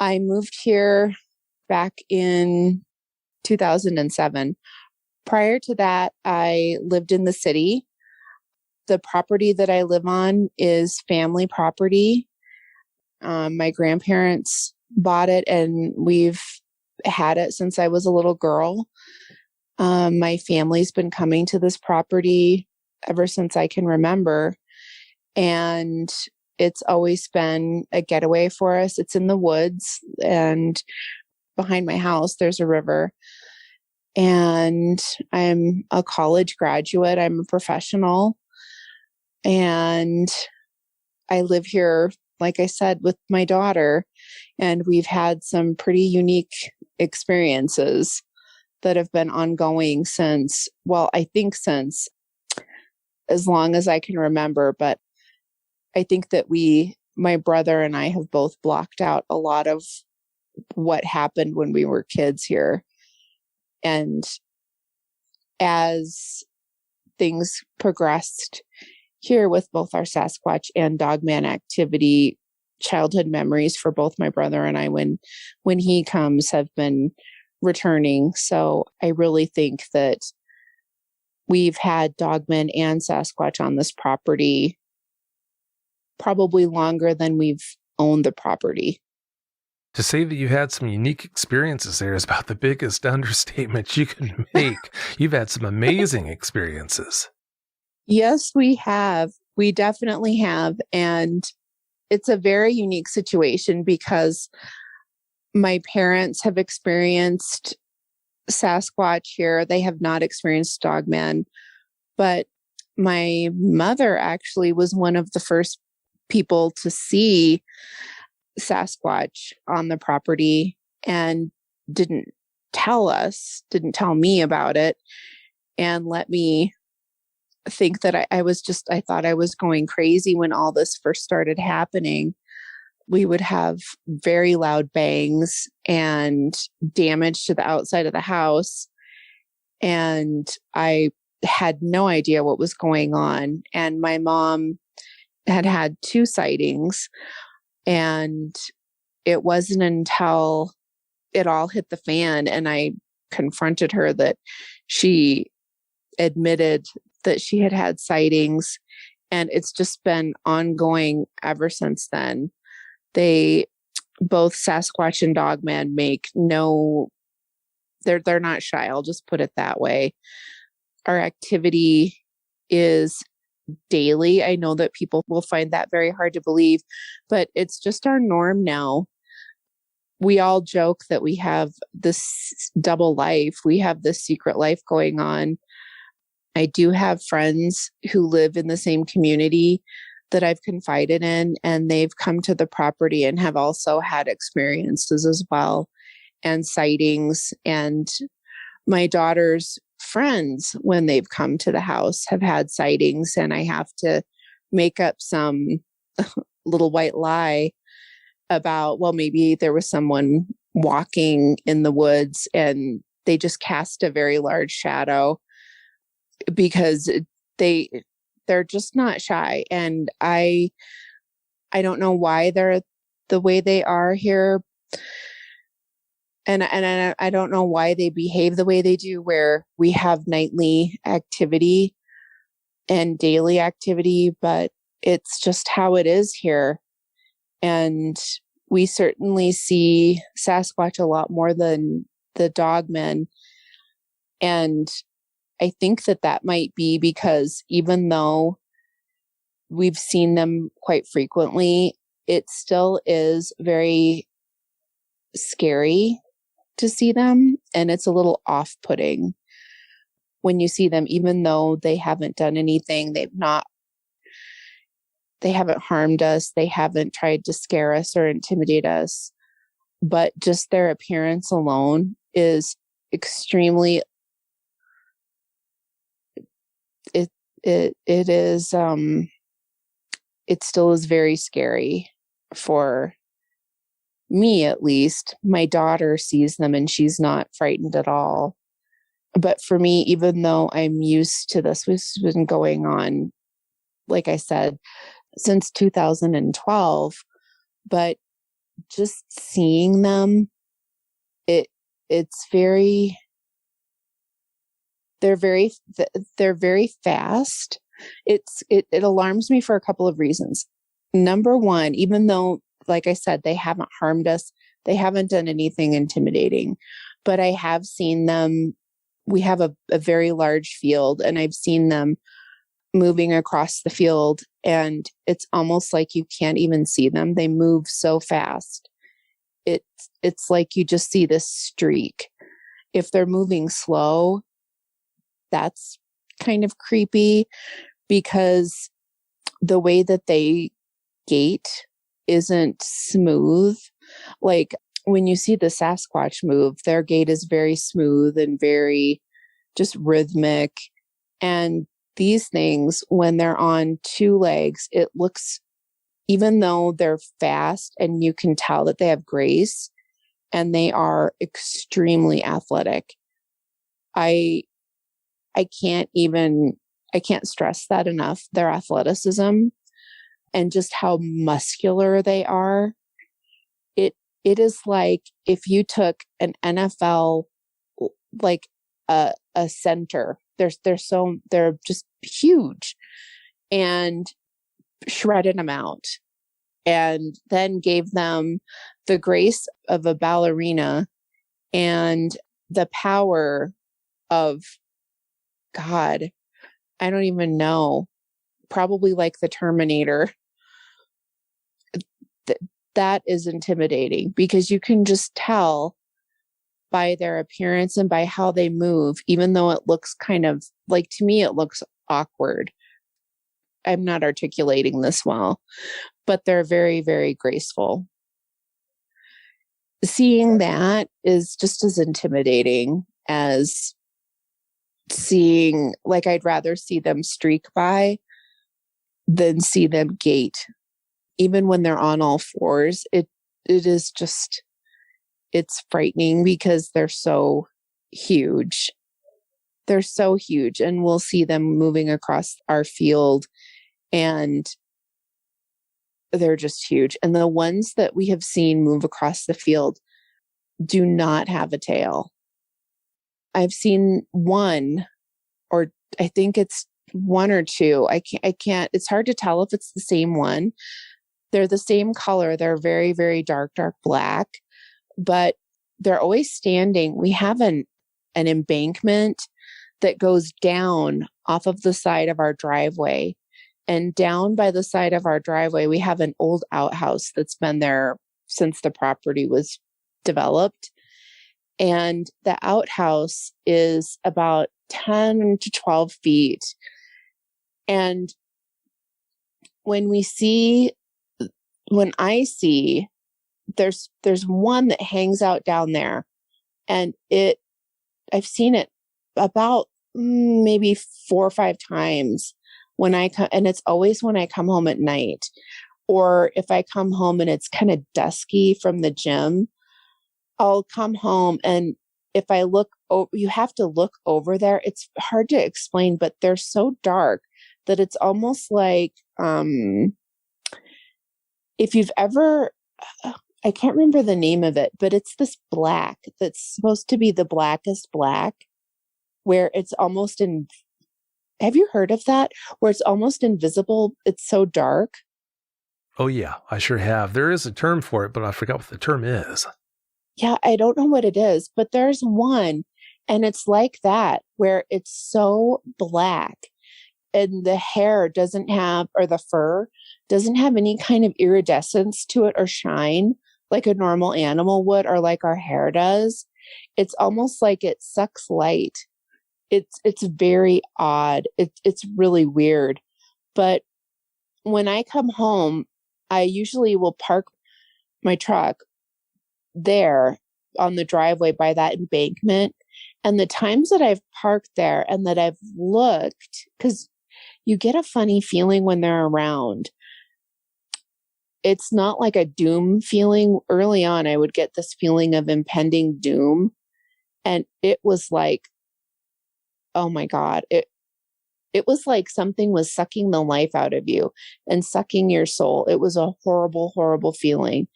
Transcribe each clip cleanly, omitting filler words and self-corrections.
I moved here back in 2007. Prior to that, I lived in the city. The property that I live on is family property. My grandparents bought it and we've had it since I was a little girl. My family's been coming to this property ever since I can remember. And it's always been a getaway for us. It's in the woods, and behind my house, there's a river. And I'm a college graduate. I'm a professional. And I live here, like I said, with my daughter. And we've had some pretty unique experiences that have been ongoing since, well, I think since as long as I can remember. But I think that my brother and I have both blocked out a lot of what happened when we were kids here. And as things progressed here with both our Sasquatch and Dogman activity, childhood memories for both my brother and I when he comes have been returning. So I really think that we've had Dogman and Sasquatch on this property probably longer than we've owned the property. To say that you had some unique experiences there is about the biggest understatement you can make. You've had some amazing experiences. Yes, we have. We definitely have. And it's a very unique situation because my parents have experienced Sasquatch here. They have not experienced Dogman, but my mother actually was one of the first people to see Sasquatch on the property and didn't tell me about it, and let me think that I thought I was going crazy when all this first started happening. We would have very loud bangs and damage to the outside of the house. And I had no idea what was going on. And my mom had 2 sightings. And it wasn't until it all hit the fan and I confronted her that she admitted that she had sightings. And it's just been ongoing ever since then. Both Sasquatch and Dogman they're not shy. I'll just put it that way. Our activity is daily. I know that people will find that very hard to believe, but it's just our norm now. We all joke that we have this double life. We have this secret life going on. I do have friends who live in the same community that I've confided in, and they've come to the property and have also had experiences as well and sightings. And my daughter's friends, when they've come to the house, have had sightings, and I have to make up some little white lie about, well, maybe there was someone walking in the woods and they just cast a very large shadow, because they're just not shy. And I don't know why they're the way they are here. And I don't know why they behave the way they do, where we have nightly activity and daily activity, but it's just how it is here. And we certainly see Sasquatch a lot more than the Dogmen. And I think that might be because even though we've seen them quite frequently, it still is very scary to see them, and it's a little off-putting when you see them, even though they haven't done anything. They haven't harmed us. They haven't tried to scare us or intimidate us, but just their appearance alone is extremely, it still is very scary for me, at least. My daughter sees them and she's not frightened at all. But for me, even though I'm used to this, this has been going on, like I said, since 2012. But just seeing them, it's very, they're very fast. It alarms me for a couple of reasons. Number one, even though, like I said, they haven't harmed us, they haven't done anything intimidating, but I have seen them. We have a very large field, and I've seen them moving across the field, and it's almost like you can't even see them. They move so fast. It's like you just see this streak. If they're moving slow, that's kind of creepy, because the way that they gait isn't smooth. Like when you see the Sasquatch move, their gait is very smooth and very just rhythmic. And these things, when they're on two legs, it looks, even though they're fast and you can tell that they have grace and they are extremely athletic. I can't stress that enough. Their athleticism and just how muscular they are. It is like if you took an NFL, like a center, they're just huge, and shredded them out, and then gave them the grace of a ballerina and the power of, God, I don't even know, probably like the Terminator. That is intimidating, because you can just tell by their appearance and by how they move, even though it looks kind of like, to me, it looks awkward. I'm not articulating this well, but they're very, very graceful. Seeing that is just as intimidating as seeing, like, I'd rather see them streak by than see them gait. Even when they're on all fours, it is just, it's frightening, because they're so huge. They're so huge, and we'll see them moving across our field, and they're just huge. And the ones that we have seen move across the field do not have a tail. I've seen one, or I think it's one or two. I can't, it's hard to tell if it's the same one. They're the same color. They're very, very dark black, but they're always standing. We have an embankment that goes down off of the side of our driveway. And down by the side of our driveway, we have an old outhouse that's been there since the property was developed. And the outhouse is about 10 to 12 feet. And when I see, there's one that hangs out down there, and I've seen it about maybe 4 or 5 times when I come, and it's always when I come home at night, or if I come home and it's kind of dusky from the gym. I'll come home, and if I look, you have to look over there. It's hard to explain, but they're so dark that it's almost like, if you've ever, I can't remember the name of it, but it's this black that's supposed to be the blackest black, where it's almost have you heard of that? Where it's almost invisible. It's so dark. Oh yeah, I sure have. There is a term for it, but I forgot what the term is. Yeah, I don't know what it is, but there's one, and it's like that, where it's so black, and the hair doesn't have, or the fur doesn't have any kind of iridescence to it or shine like a normal animal would, or like our hair does. It's almost like it sucks light. It's very odd. It's really weird. But when I come home, I usually will park my truck there on the driveway by that embankment. And the times that I've parked there and that I've looked, because you get a funny feeling when they're around. It's not like a doom feeling. Early on, I would get this feeling of impending doom. And it was like, oh my God, it was like something was sucking the life out of you and sucking your soul. It was a horrible, horrible feeling.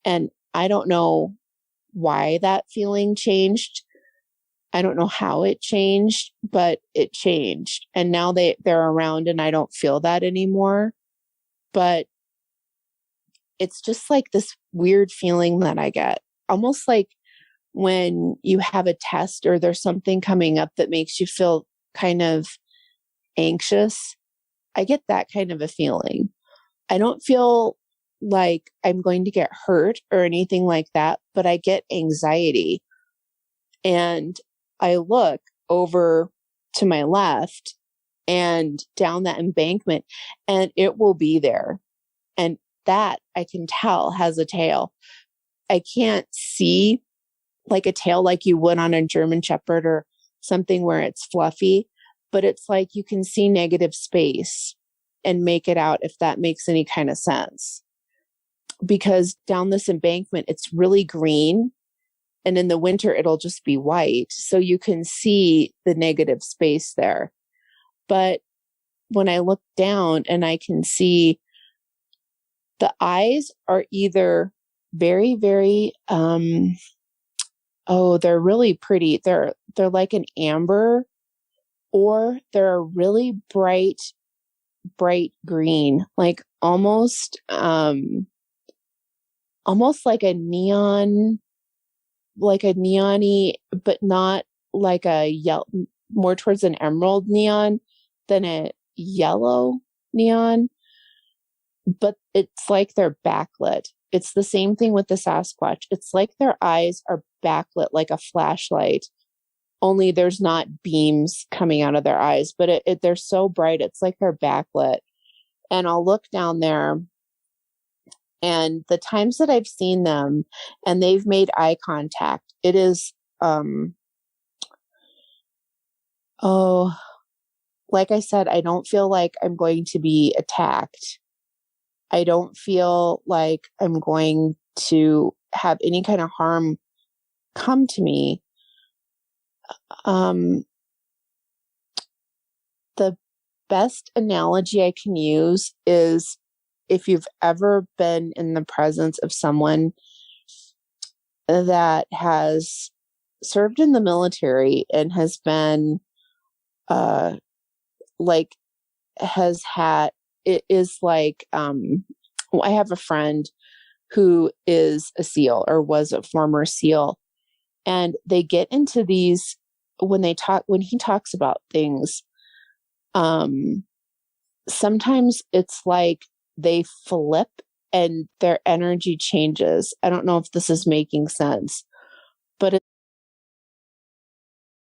And I don't know why that feeling changed. I don't know how it changed, but it changed. And now they're around and I don't feel that anymore. But it's just like this weird feeling that I get, almost like when you have a test or there's something coming up that makes you feel kind of anxious. I get that kind of a feeling. I don't feel like I'm going to get hurt or anything like that, but I get anxiety. And I look over to my left and down that embankment, and it will be there. And that I can tell has a tail. I can't see like a tail like you would on a German Shepherd or something where it's fluffy, but it's like you can see negative space and make it out, if that makes any kind of sense. Because down this embankment, it's really green. And in the winter, it'll just be white. So you can see the negative space there. But when I look down and I can see the eyes are either very, very, they're really pretty. They're like an amber, or they're a really bright green, like almost like a neon, like a neon-y, but not like a yellow, more towards an emerald neon than a yellow neon. But it's like they're backlit. It's the same thing with the Sasquatch. It's like their eyes are backlit like a flashlight, only there's not beams coming out of their eyes, but they're so bright. It's like they're backlit. And I'll look down there, and the times that I've seen them and they've made eye contact, it is, like I said, I don't feel like I'm going to be attacked. I don't feel like I'm going to have any kind of harm come to me. The best analogy I can use is if you've ever been in the presence of someone that has served in the military and has been, like, has had, it is like, I have a friend who is a SEAL or was a former SEAL, and they get into these, when he talks about things, sometimes it's like they flip and their energy changes. I don't know if this is making sense, but